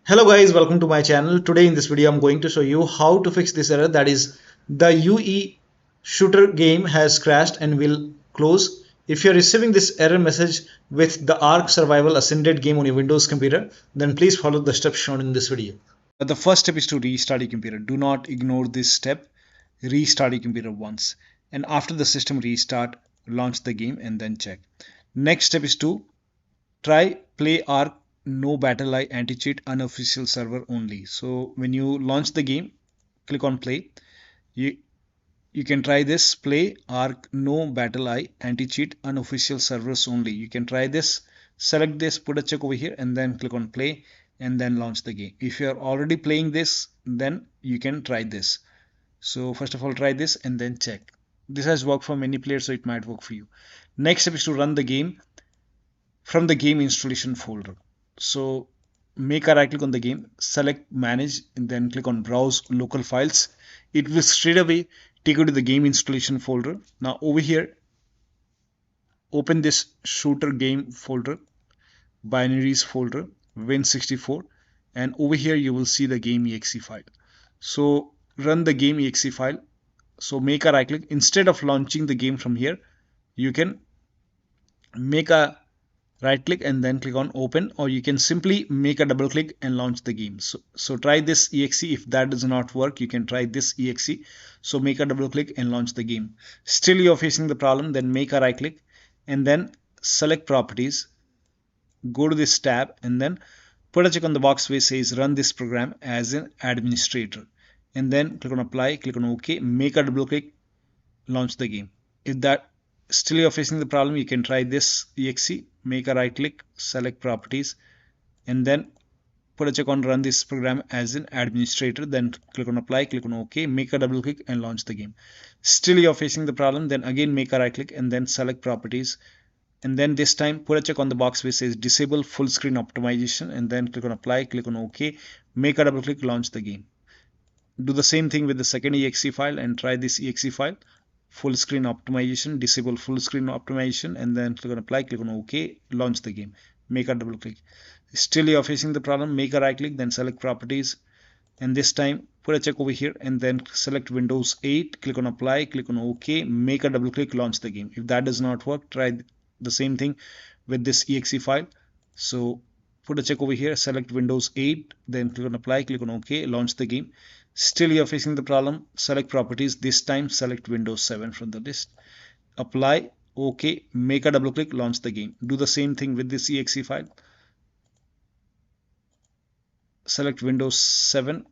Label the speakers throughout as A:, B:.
A: Hello guys, welcome to my channel. Today in this video I'm going to show you how to fix this error, that is the UE shooter game has crashed and will close. If you're receiving this error message with the ARK Survival Ascended game on your Windows computer, then please follow the steps shown in this video. The first step is to restart your computer. Do not ignore this step. Restart your computer once, and after the system restart, launch the game and then check. Next step is to try play ARK no BattlEye AntiCheat unofficial server only. So when you launch the game, click on play. You can try this play ARK no BattlEye AntiCheat unofficial servers only. You can try this. Select this, put a check over here, and then click on play and then launch the game. If you are already playing this, then you can try this. So first of all, try this and then check. This has worked for many players, so it might work for you. Next step is to run the game from the game installation folder. So make a right click on the game, select manage, and then click on browse local files. It will straight away take you to the game installation folder. Now over here, open this shooter game folder, binaries folder, win64, and over here you will see the game exe file. So run the game exe file. So make a right click. Instead of launching the game from here, you can make a right click and then click on open, or you can simply make a double click and launch the game. So try this exe. If that does not work, you can try this exe. So make a double click and launch the game. Still you're facing the problem, then make a right click and then select properties, go to this tab and then put a check on the box where it says run this program as an administrator, and then click on apply, click on OK, make a double click, launch the game. If that still you're facing the problem, you can try this exe, make a right click, select properties, and then put a check on run this program as an administrator, then click on apply, click on OK, make a double click and launch the game. Still you're facing the problem, then again make a right click and then select properties, and then this time put a check on the box which says disable full screen optimization, and then click on apply, click on OK, make a double click, launch the game. Do the same thing with the second exe file and try this exe file, full screen optimization, disable full screen optimization, and then click on apply, click on OK, launch the game, make a double click. Still you're facing the problem, make a right click, then select properties, and this time put a check over here and then select Windows 8, click on apply, click on OK, make a double click, launch the game. If that does not work, try the same thing with this exe file. So put a check over here, select Windows 8, then click on apply, click on OK, launch the game. Still you're facing the problem, select properties, this time select Windows 7 from the list, apply, OK, make a double click, launch the game. Do the same thing with this exe file, select Windows 7,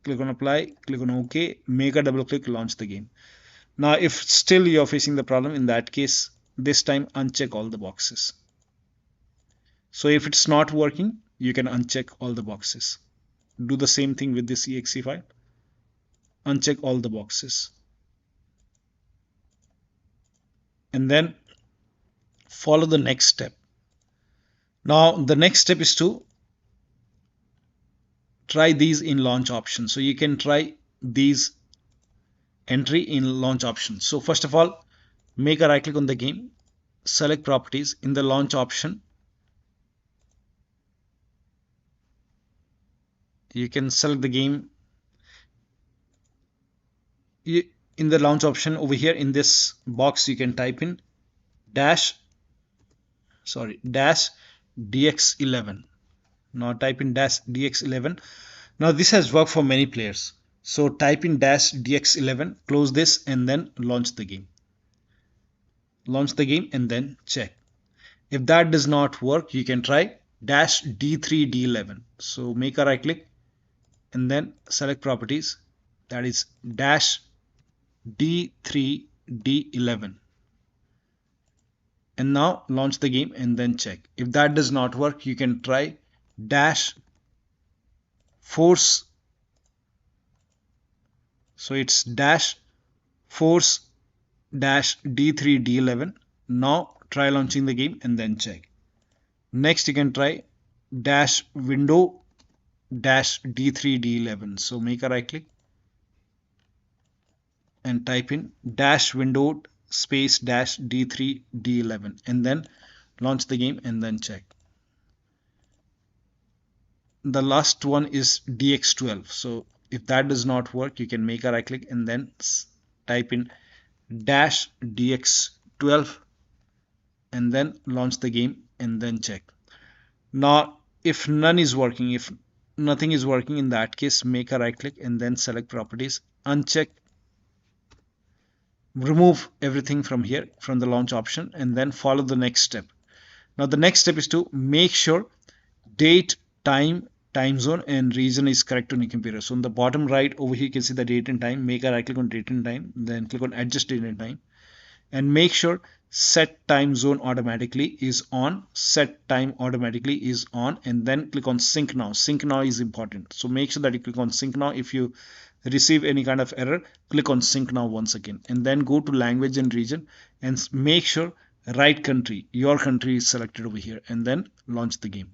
A: click on apply, click on OK, make a double click, launch the game. Now if still you're facing the problem, in that case this time uncheck all the boxes. So if it's not working, you can uncheck all the boxes. Do the same thing with this exe file, uncheck all the boxes, and then follow the next step. Now the next step is to try these in launch options. So you can try these entry in launch options. So first of all, make a right click on the game, select properties, in the launch option you can select the game. In the launch option over here in this box you can type in dash dx11. Now type in dash dx11. Now this has worked for many players. So type in dash dx11, close this, and then launch the game. Launch the game and then check. If that does not work, you can try dash d3d11. So make a right click and then select properties, that is dash d3d11, and now launch the game and then check. If that does not work, you can try dash force, so it's dash force dash d3d11. Now try launching the game and then check. Next you can try dash window dash d3d11. So make a right click and type in dash window space dash d3d11 and then launch the game and then check. the last one is DX12. So if that does not work, you can make a right click and then type in dash DX12 and then launch the game and then check. Now if none is working, if nothing is working, in that case make a right click and then select properties, uncheck, remove everything from here from the launch option and then follow the next step. Now the next step is to make sure date, time zone and region is correct on your computer. So on the bottom right over here you can see the date and time. Make a right click on date and time, then click on adjust date and time and make sure set time zone automatically is on, set time automatically is on, and then click on sync now. Sync now is important, so make sure that you click on sync now. If you receive any kind of error, click on sync now once again and then go to language and region and make sure right country, your country is selected over here and then launch the game.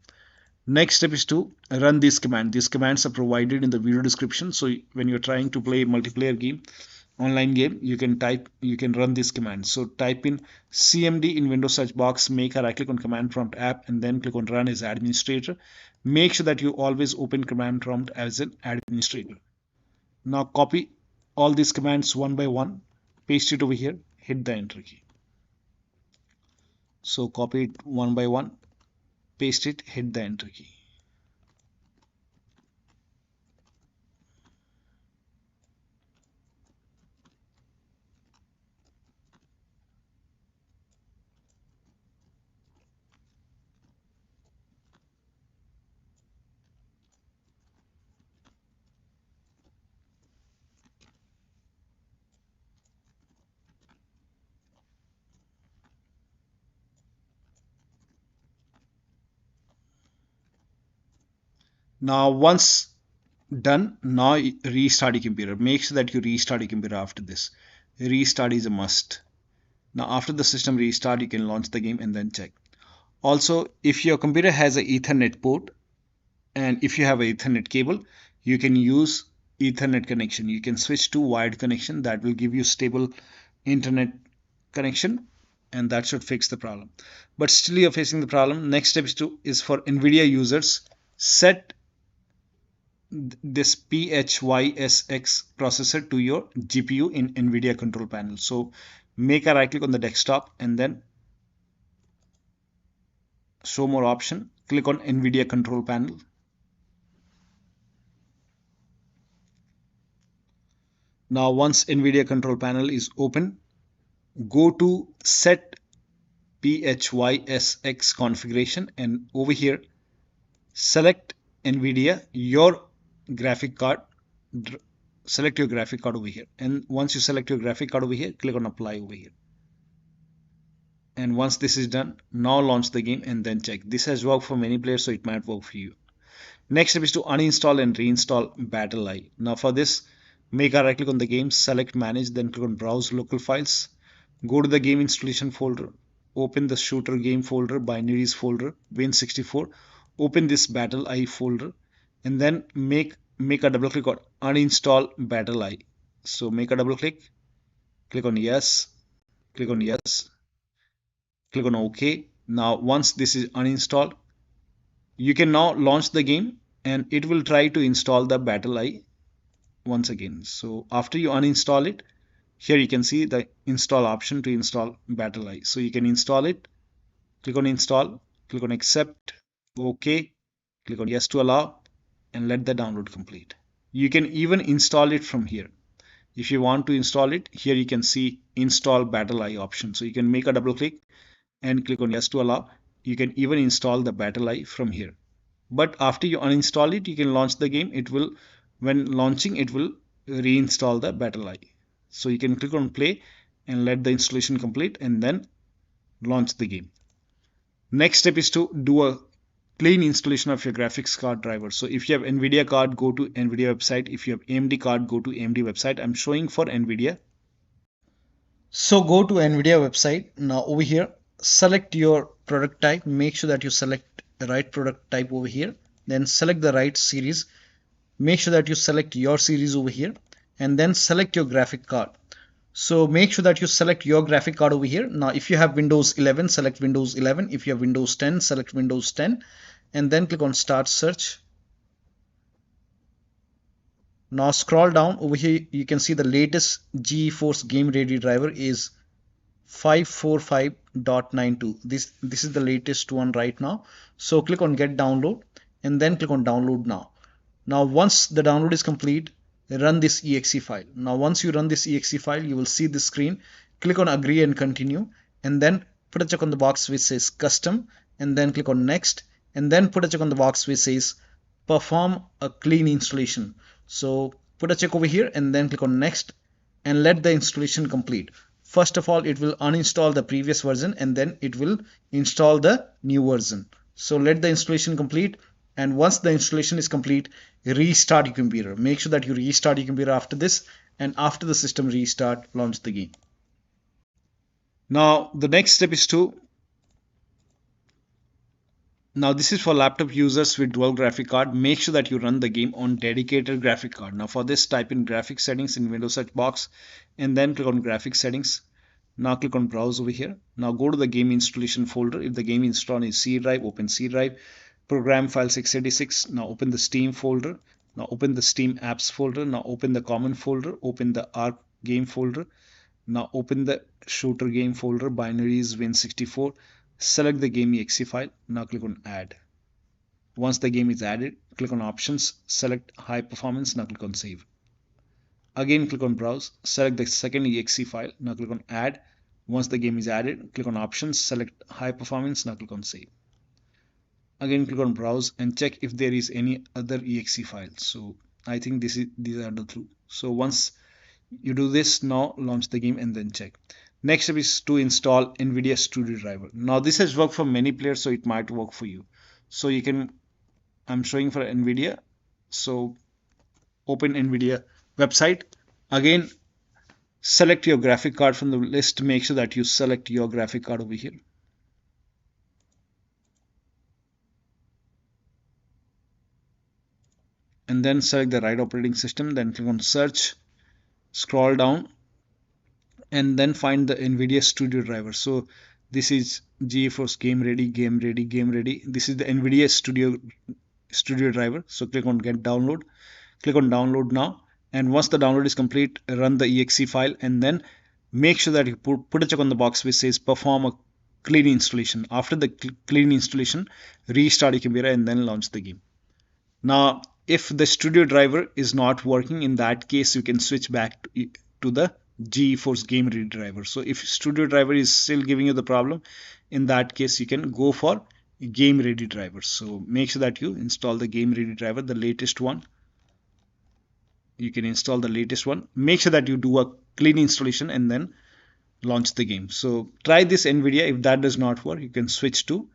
A: Next step is to run this command. These commands are provided in the video description, so when you're trying to play multiplayer game, online game, you can run this command. So type in cmd in Windows search box, make a right click on command prompt app and then click on run as administrator. Make sure that you always open command prompt as an administrator. Now copy all these commands one by one, paste it over here, hit the enter key. So copy it one by one, paste it, hit the enter key. Now once done, now restart your computer. Make sure that you restart your computer after this. Restart is a must. Now after the system restart, you can launch the game and then check. Also, if your computer has an Ethernet port and if you have an Ethernet cable, you can use Ethernet connection. You can switch to wired connection. That will give you stable internet connection and that should fix the problem. But still you're facing the problem. Next step is for NVIDIA users, set this PhysX processor to your GPU in NVIDIA Control Panel. So make a right click on the desktop and then show more option, click on NVIDIA Control Panel. Now once NVIDIA Control Panel is open, go to set PhysX configuration and over here select NVIDIA, your graphic card, select your graphic card over here, and once you select your graphic card over here, click on apply over here. And once this is done, now launch the game and then check. This has worked for many players, so it might work for you. Next step is to uninstall and reinstall BattlEye. Now for this, make a right click on the game, select manage, then click on browse local files, go to the game installation folder, open the shooter game folder, binaries folder, Win64, open this BattlEye folder and then make a double click on uninstall BattlEye. So make a double click, click on yes, click on yes, click on OK. Now once this is uninstalled, you can now launch the game and it will try to install the BattlEye once again. So after you uninstall it, here you can see the install option to install BattlEye. So you can install it, click on install, click on accept, OK, click on yes to allow and let the download complete. You can even install it from here. If you want to install it, here you can see install BattlEye option. So you can make a double click and click on yes to allow. You can even install the BattlEye from here. But after you uninstall it, you can launch the game. It will, when launching, it will reinstall the BattlEye. So you can click on play and let the installation complete and then launch the game. Next step is to do a clean installation of your graphics card driver. So if you have NVIDIA card, go to NVIDIA website. If you have AMD card, go to AMD website. I'm showing for NVIDIA. So go to NVIDIA website. Now over here, select your product type. Make sure that you select the right product type over here. Then select the right series. Make sure that you select your series over here and then select your graphic card. So make sure that you select your graphic card over here. Now if you have Windows 11, select Windows 11. If you have Windows 10, select Windows 10 and then click on start search Now scroll down over here, you can see the latest GeForce Game Ready driver is 545.92. This is the latest one right now. So click on get download and then click on download now. Now once the download is complete, run this exe file. Now once you run this exe file, you will see this screen. Click on agree and continue, and then put a check on the box which says custom, and then click on next, and then put a check on the box which says perform a clean installation. So put a check over here and then click on next and let the installation complete. First of all, it will uninstall the previous version and then it will install the new version. So let the installation complete, and once the installation is complete, restart your computer. Make sure that you restart your computer after this, and after the system restart, launch the game. Now the next step is to Now this is for laptop users with dual graphic card. Make sure that you run the game on dedicated graphic card. Now for this, type in graphic settings in Windows search box and then click on graphic settings. Now click on browse over here. Now go to the game installation folder. If the game installed in C drive, open C drive. Program file 686. Now open the Steam folder. Now open the Steam apps folder. Now open the common folder. Open the ARK game folder. Now open the shooter game folder, binaries Win64. Select the game exe file. Now click on add. Once the game is added, click on options, select high performance. Now click on save. Again click on browse, select the second exe file. Now click on add. Once the game is added, click on options, select high performance. Now click on save. Again click on browse and check if there is any other exe file. So I think these are the two. So once you do this, now launch the game and then check. Next step is to install NVIDIA Studio Driver. Now this has worked for many players, so it might work for you. So you can, I'm showing for NVIDIA. So open NVIDIA website. Again, select your graphic card from the list. Make sure that you select your graphic card over here. And then select the right operating system. Then click on search, scroll down, and then find the NVIDIA Studio Driver. So this is GeForce Game Ready, Game Ready, Game Ready. This is the NVIDIA Studio Driver. So click on Get Download. Click on Download now. And once the download is complete, run the exe file and then make sure that you put a check on the box which says perform a clean installation. After the clean installation, restart your computer and then launch the game. Now, if the Studio Driver is not working, in that case, you can switch back to the GeForce Game Ready driver. So if Studio Driver is still giving you the problem, in that case you can go for Game Ready driver. So make sure that you install the Game Ready driver, the latest one. You can install the latest one. Make sure that you do a clean installation and then launch the game. So try this NVIDIA. If that does not work, you can switch to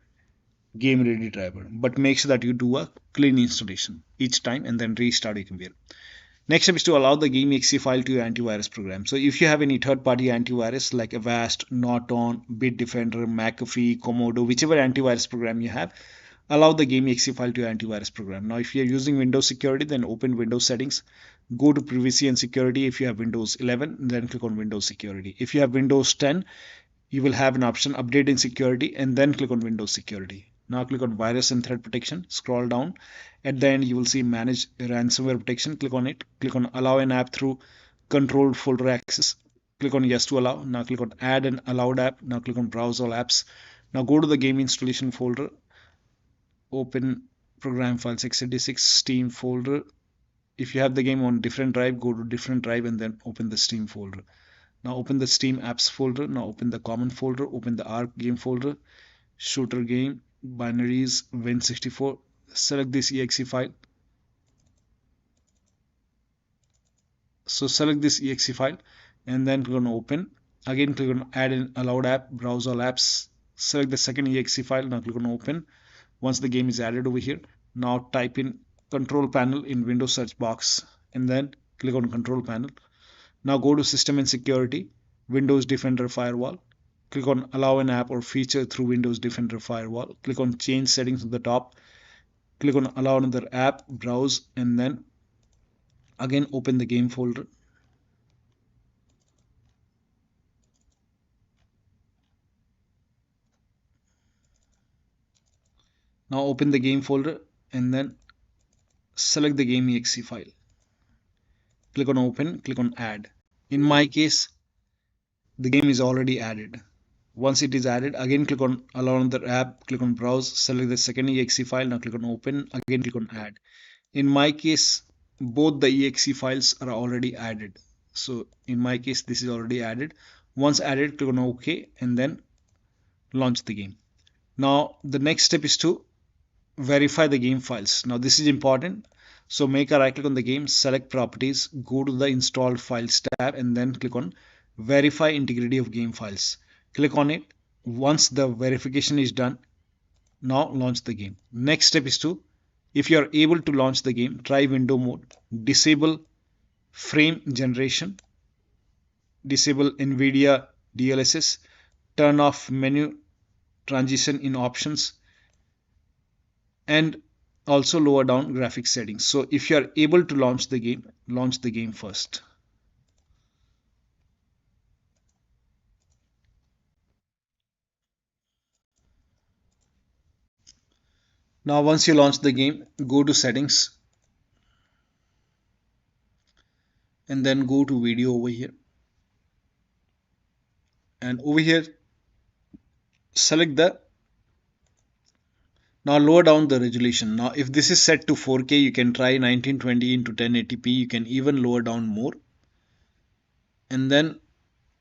A: Game Ready driver, but make sure that you do a clean installation each time and then restart your computer. Next step is to allow the game exe file to your antivirus program. So if you have any third-party antivirus like Avast, Norton, Bitdefender, McAfee, Komodo, whichever antivirus program you have, allow the game exe file to your antivirus program. Now if you are using Windows security, then open Windows settings, go to privacy and security. If you have Windows 11, then click on Windows security. If you have Windows 10, you will have an option update in security and then click on Windows security. Now click on virus and threat protection, scroll down. At the end, you will see manage ransomware protection. Click on it. Click on allow an app through controlled folder access. Click on yes to allow. Now click on add an allowed app. Now click on browse all apps. Now go to the game installation folder. Open program file 686 Steam folder. If you have the game on different drive, go to different drive and then open the Steam folder. Now open the Steam apps folder. Now open the common folder. Open the ARK game folder. Shooter game, binaries, Win64. Select this exe file. So select this exe file and then click on open. Again click on add an allowed app, browse all apps. Select the second exe file. Now click on open. Once the game is added over here, now type in control panel in Windows search box and then click on control panel. Now go to system and security, Windows Defender firewall. Click on allow an app or feature through Windows Defender firewall. Click on change settings at the top. Click on allow another app, browse, and then again open the game folder. Now open the game folder and then select the game exe file. click on open, click on add. In my case, the game is already added. Once it is added, again click on allow another app, click on browse, select the second exe file, now click on open, again click on add. In my case, both the exe files are already added. So in my case, this is already added. Once added, click on OK and then launch the game. Now the next step is to verify the game files. Now this is important. So make a right click on the game, select properties, go to the installed files tab and then click on verify integrity of game files. Click on it. Once the verification is done, now launch the game. Next step is to, if you are able to launch the game, try window mode, disable frame generation, disable NVIDIA DLSS, turn off menu transition in options, and also lower down graphics settings. So if you are able to launch the game first. Now once you launch the game, go to settings and then go to video over here, and over here select the, now lower down the resolution. Now if this is set to 4K, you can try 1920 into 1080p. You can even lower down more. And then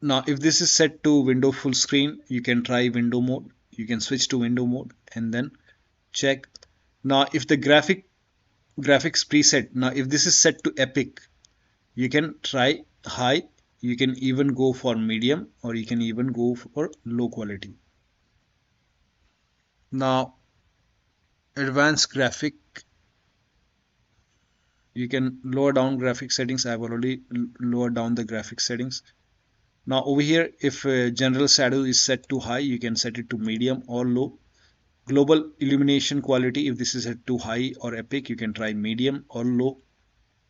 A: now if this is set to window full screen, you can try window mode. You can switch to window mode and then check. Now if the graphics preset, now if this is set to epic, you can try high. You can even go for medium, or you can even go for low quality. Now advanced graphic, you can lower down graphic settings. I've already lowered down the graphic settings. Now over here, if general shadow is set to high, you can set it to medium or low. Global illumination quality, if this is set to high or epic, you can try medium or low.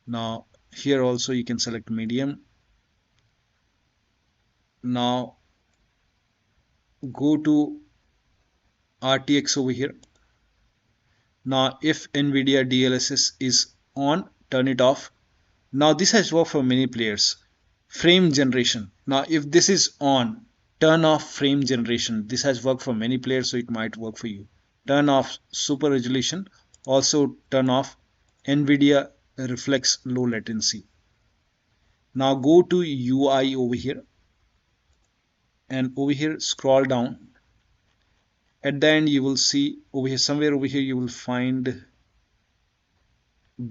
A: Now here also you can select medium. Now go to RTX over here. Now if NVIDIA DLSS is on, turn it off. Now this has worked for many players. Frame generation, now if this is on, turn off frame generation. This has worked for many players, so it might work for you. Turn off super resolution, also turn off NVIDIA reflex low latency. Now go to UI over here, and over here scroll down. At the end you will see over here, somewhere over here you will find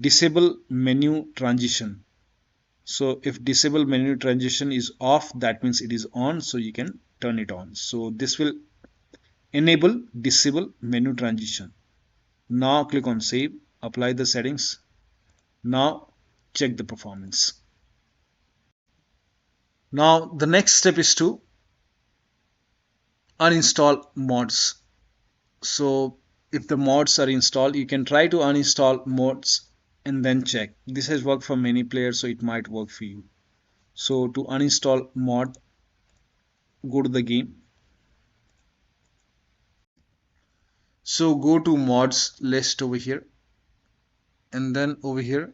A: disable menu transition. So if disable menu transition is off, that means it is on, so you can turn it on. So this will enable disable menu transition. Now click on save, apply the settings. Now check the performance. Now the next step is to uninstall mods. So if the mods are installed, you can try to uninstall mods and then check. This has worked for many players, so it might work for you. So to uninstall mod, go to the game. So go to mods list over here, and then over here,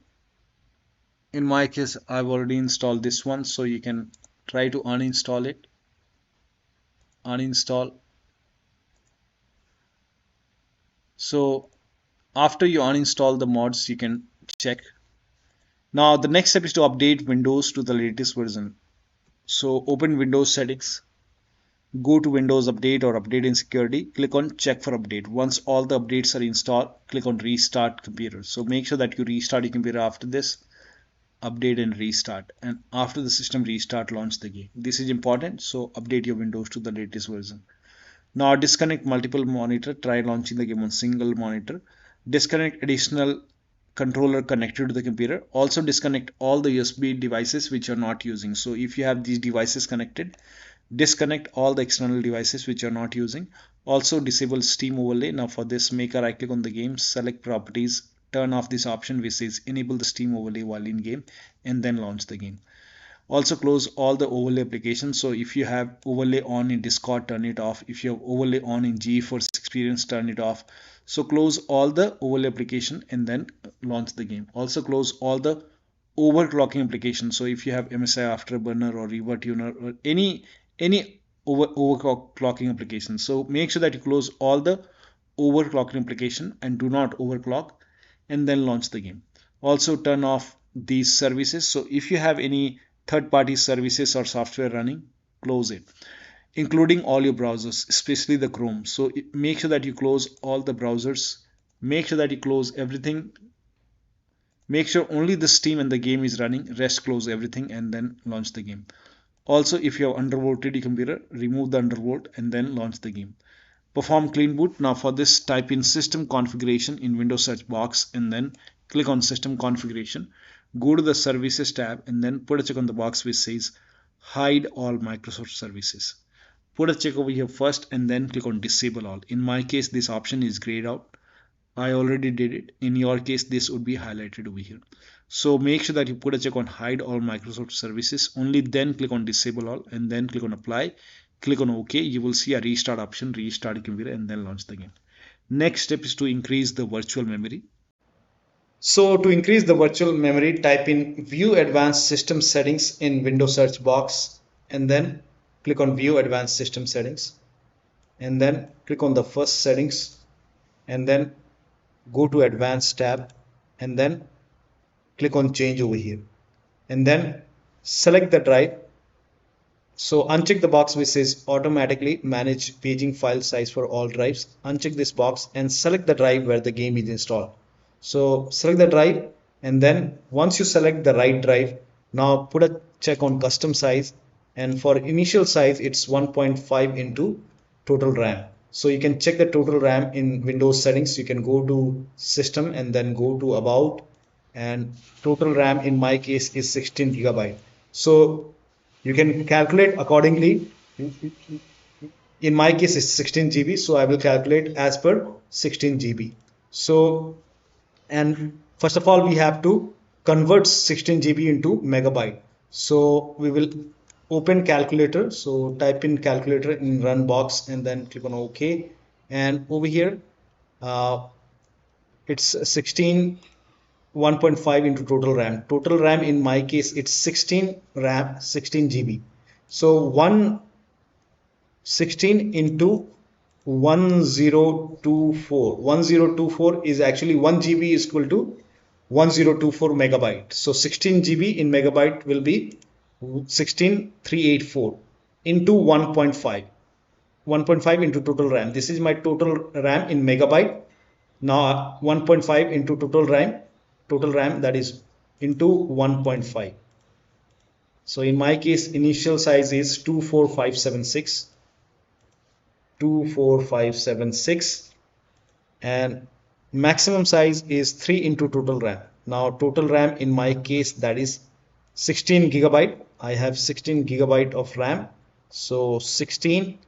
A: in my case I've already installed this one, so you can try to uninstall it. Uninstall. So after you uninstall the mods, you can check. Now the next step is to update Windows to the latest version. So open Windows settings, go to Windows Update or Update in Security, click on check for update. Once all the updates are installed, click on restart computer. So make sure that you restart your computer after this, update and restart, and after the system restart, launch the game. This is important, so update your Windows to the latest version. Now disconnect multiple monitor, try launching the game on single monitor. Disconnect additional controller connected to the computer. Also disconnect all the USB devices which you're not using. So if you have these devices connected, disconnect all the external devices which you're not using. Also disable Steam overlay. Now for this, make a right click on the game, select properties, turn off this option which says enable the Steam overlay while in game, and then launch the game. Also close all the overlay applications. So if you have overlay on in Discord, turn it off. If you have overlay on in GeForce Experience, turn it off. So close all the overlay application and then launch the game. Also close all the overclocking application. So if you have MSI Afterburner or ReverTuner or any overclocking application, so make sure that you close all the overclocking application and do not overclock, and then launch the game. Also turn off these services. So if you have any third-party services or software running, close it, including all your browsers, especially the Chrome. So make sure that you close all the browsers, make sure that you close everything, make sure only the Steam and the game is running, rest close everything, and then launch the game. Also, if you have undervolted your computer, remove the undervolt and then launch the game. Perform clean boot. Now for this, type in system configuration in Windows search box and then click on system configuration. Go to the services tab and then put a check on the box which says hide all Microsoft services. Put a check over here first and then click on disable all. In my case, this option is grayed out. I already did it. In your case, this would be highlighted over here. So make sure that you put a check on hide all Microsoft services. Only then click on disable all and then click on apply. Click on OK. You will see a restart option, restart your computer, and then launch the game. Next step is to increase the virtual memory. So to increase the virtual memory, type in view advanced system settings in Windows search box and then click on view advanced system settings and then click on the first settings and then go to advanced tab and then click on change over here and then select the drive. So uncheck the box which says automatically manage paging file size for all drives. Uncheck this box and select the drive where the game is installed. So select the drive and then once you select the right drive, now put a check on custom size, and for initial size it's 1.5 into total RAM. So you can check the total RAM in Windows settings. You can go to system and then go to about, and total RAM in my case is 16 GB. So you can calculate accordingly. In my case it's 16 GB, so I will calculate as per 16 GB. So, and first of all we have to convert 16 GB into megabyte. So we will open calculator. So type in calculator in run box and then click on OK, and over here it's 16 1.5 into total RAM. Total RAM in my case it's 16 RAM 16 GB. So 116 into 1024 is actually 1 GB is equal to 1024 megabyte. So 16 GB in megabyte will be 16384 into 1.5 into total RAM. This is my total RAM in megabyte. Now 1.5 into total RAM, that is into 1.5. So in my case initial size is 24576 and maximum size is 3 into total RAM. Now total RAM in my case, that is 16 GB. I have 16 GB of RAM. So 16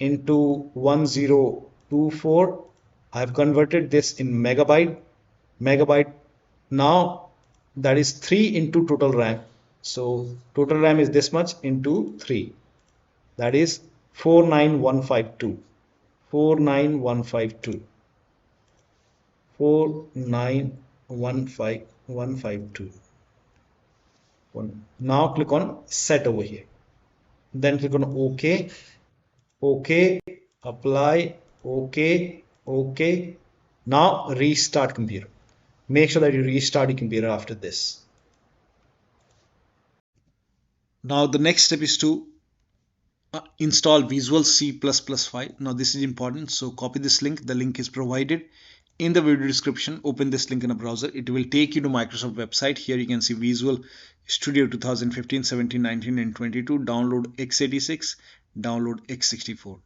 A: into 1024, I have converted this in megabyte. Now that is 3 into total RAM. So total RAM is this much into 3, that is 49152. 4915152. Now click on set over here, then click on OK, apply, OK. Now restart computer. Make sure that you restart your computer after this. Now the next step is to install Visual C++ file. Now this is important, so copy this link. The link is provided in the video description. Open this link in a browser. It will take you to Microsoft website. Here you can see Visual Studio 2015, 17, 19 and 22. Download x86, download x64.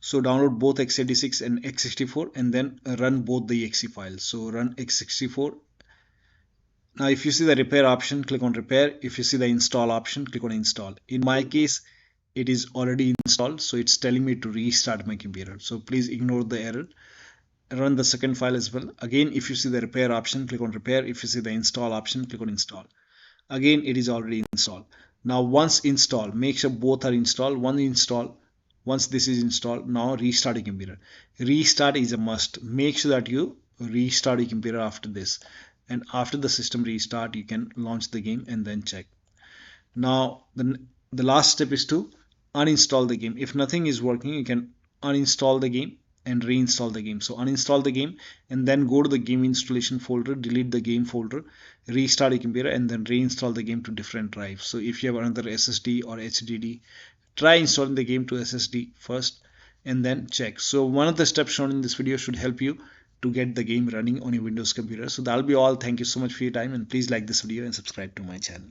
A: So download both x86 and x64 and then run both the exe files. So run x64. Now if you see the repair option, click on repair. If you see the install option, click on install. In my case it is already installed, so it's telling me to restart my computer. So please ignore the error. Run the second file as well. Again, if you see the repair option, click on repair. If you see the install option, click on install. Again, it is already installed. Now once installed, make sure both are installed. Once this is installed, now restart your computer. Restart is a must. Make sure that you restart your computer after this. and after the system restart you can launch the game and then check. Now the last step is to uninstall the game. If nothing is working, you can uninstall the game and reinstall the game. So uninstall the game and then go to the game installation folder, delete the game folder, restart your computer, and then reinstall the game to different drives. So if you have another SSD or HDD, try installing the game to SSD first and then check. So one of the steps shown in this video should help you to get the game running on your Windows computer. So that'll be all. Thank you so much for your time, and please like this video and subscribe to my channel.